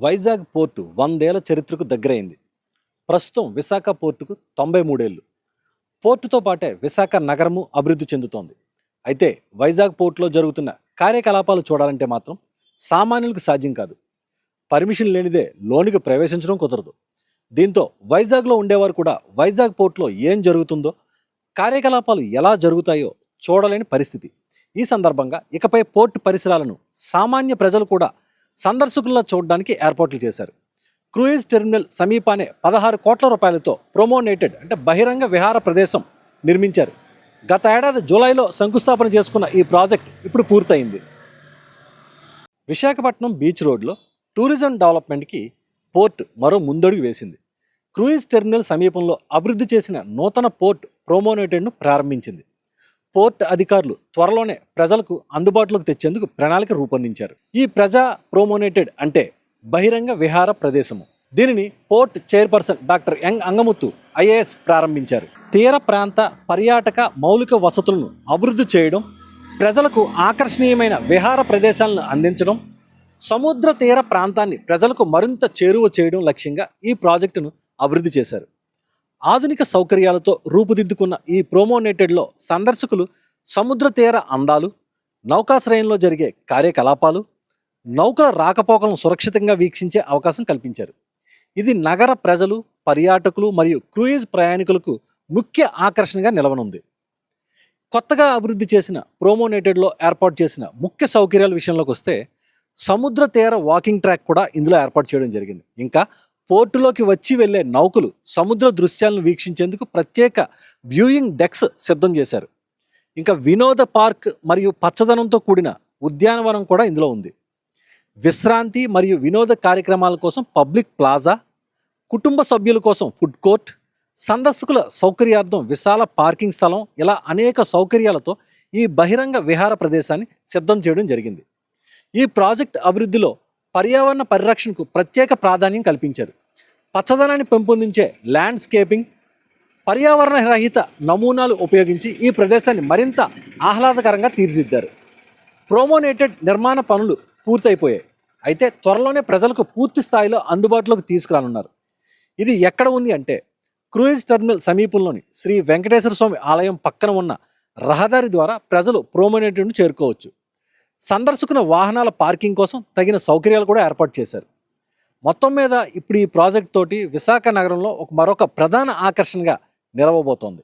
Vizag port 100 ఏళ్ల చరిత్రకు దగ్గరైంది. ప్రస్తుతం విశాఖ పోర్టుకు 93 ఏళ్ళు. పోర్టుతో పాటే విశాఖ నగరము అభివృద్ధి చెందుతోంది. అయితే వైజాగ్ పోర్టులో జరుగుతున్న కార్యకలాపాలు చూడాలంటే మాత్రం సామాన్యులకు సాధ్యం కాదు. పర్మిషన్ లేనిదే లోనికి ప్రవేశించడం కుదరదు. దీంతో వైజాగ్లో ఉండేవారు కూడా వైజాగ్ పోర్టులో ఏం జరుగుతుందో, కార్యకలాపాలు ఎలా జరుగుతాయో చూడలేని పరిస్థితి. ఈ సందర్భంగా ఇకపై పోర్టు పరిసరాలను సామాన్య ప్రజలు కూడా సందర్శకుల్లో చూడడానికి ఏర్పాట్లు చేశారు. క్రూయిజ్ టెర్మినల్ సమీపానే 16 కోట్ల రూపాయలతో ప్రొమోనేటెడ్ అంటే బహిరంగ విహార ప్రదేశం నిర్మించారు. గత ఏడాది జూలైలో శంకుస్థాపన చేసుకున్న ఈ ప్రాజెక్ట్ ఇప్పుడు పూర్తయింది. విశాఖపట్నం బీచ్ రోడ్లో టూరిజం డెవలప్మెంట్కి పోర్ట్ మరో ముందడుగు వేసింది. క్రూయిజ్ టెర్మినల్ సమీపంలో అభివృద్ధి చేసిన నూతన పోర్ట్ ప్రొమోనేటెడ్ను ప్రారంభించింది. పోర్ట్ అధికారులు త్వరలోనే ప్రజలకు అందుబాటులోకి తెచ్చేందుకు ప్రణాళిక రూపొందించారు. ఈ ప్రజా ప్రొమోనేటెడ్ అంటే బహిరంగ విహార ప్రదేశము. దీనిని port chairperson doctor young Angamuthu IAS ప్రారంభించారు. తీర ప్రాంత పర్యాటక మౌలిక వసతులను అభివృద్ధి చేయడం, ప్రజలకు ఆకర్షణీయమైన విహార ప్రదేశాలను అందించడం, సముద్ర తీర ప్రాంతాన్ని ప్రజలకు మరింత చేరువ చేయడం లక్ష్యంగా ఈ ప్రాజెక్టును అభివృద్ధి చేశారు. ఆధునిక సౌకర్యాలతో రూపుదిద్దుకున్న ఈ ప్రొమోనేటెడ్లో సందర్శకులు సముద్ర తీర అందాలు, నౌకాశ్రయంలో జరిగే కార్యకలాపాలు, నౌకల రాకపోకలను సురక్షితంగా వీక్షించే అవకాశం కల్పించారు. ఇది నగర ప్రజలు, పర్యాటకులు మరియు క్రూయిజ్ ప్రయాణికులకు ముఖ్య ఆకర్షణగా నిలవనుంది. కొత్తగా అభివృద్ధి చేసిన ప్రొమోనేటెడ్లో ఏర్పాటు చేసిన ముఖ్య సౌకర్యాల విషయంలోకి వస్తే సముద్ర తీర వాకింగ్ ట్రాక్ కూడా ఇందులో ఏర్పాటు చేయడం జరిగింది. ఇంకా పోర్టులోకి వచ్చి వెళ్లే నౌకలు సముద్ర దృశ్యాలను వీక్షించేందుకు ప్రత్యేక వ్యూయింగ్ డెక్స్ సిద్ధం చేశారు. ఇంకా వినోద పార్క్ మరియు పచ్చదనంతో కూడిన ఉద్యానవనం కూడా ఇందులో ఉంది. విశ్రాంతి మరియు వినోద కార్యక్రమాల కోసం పబ్లిక్ ప్లాజా, కుటుంబ సభ్యుల కోసం ఫుడ్ కోర్ట్, సందర్శకుల సౌకర్యార్థం విశాల పార్కింగ్ స్థలం, ఇలా అనేక సౌకర్యాలతో ఈ బహిరంగ విహార ప్రదేశాన్ని సిద్ధం చేయడం జరిగింది. ఈ ప్రాజెక్ట్ అభివృద్ధిలో పర్యావరణ పరిరక్షణకు ప్రత్యేక ప్రాధాన్యం కల్పించారు. పచ్చదనాన్ని పెంపొందించే ల్యాండ్స్కేపింగ్, పర్యావరణ రహిత నమూనాలు ఉపయోగించి ఈ ప్రదేశాన్ని మరింత ఆహ్లాదకరంగా తీర్చిదిద్దారు. ప్రొమోనేటెడ్ నిర్మాణ పనులు పూర్తయిపోయాయి. అయితే త్వరలోనే ప్రజలకు పూర్తి స్థాయిలో అందుబాటులోకి తీసుకురానున్నారు. ఇది ఎక్కడ ఉంది అంటే క్రూయిజ్ టెర్మినల్ సమీపంలోని శ్రీ వెంకటేశ్వర స్వామి ఆలయం పక్కన ఉన్న రహదారి ద్వారా ప్రజలు ప్రొమోనేటెడ్ను చేరుకోవచ్చు. సందర్శకుల వాహనాల పార్కింగ్ కోసం తగిన సౌకర్యాలు కూడా ఏర్పాటు చేశారు. మొత్తం మీద ఇప్పుడు ఈ ప్రాజెక్ట్ తోటి విశాఖ నగరంలో మరొక ప్రధాన ఆకర్షణగా నిలవబోతోంది.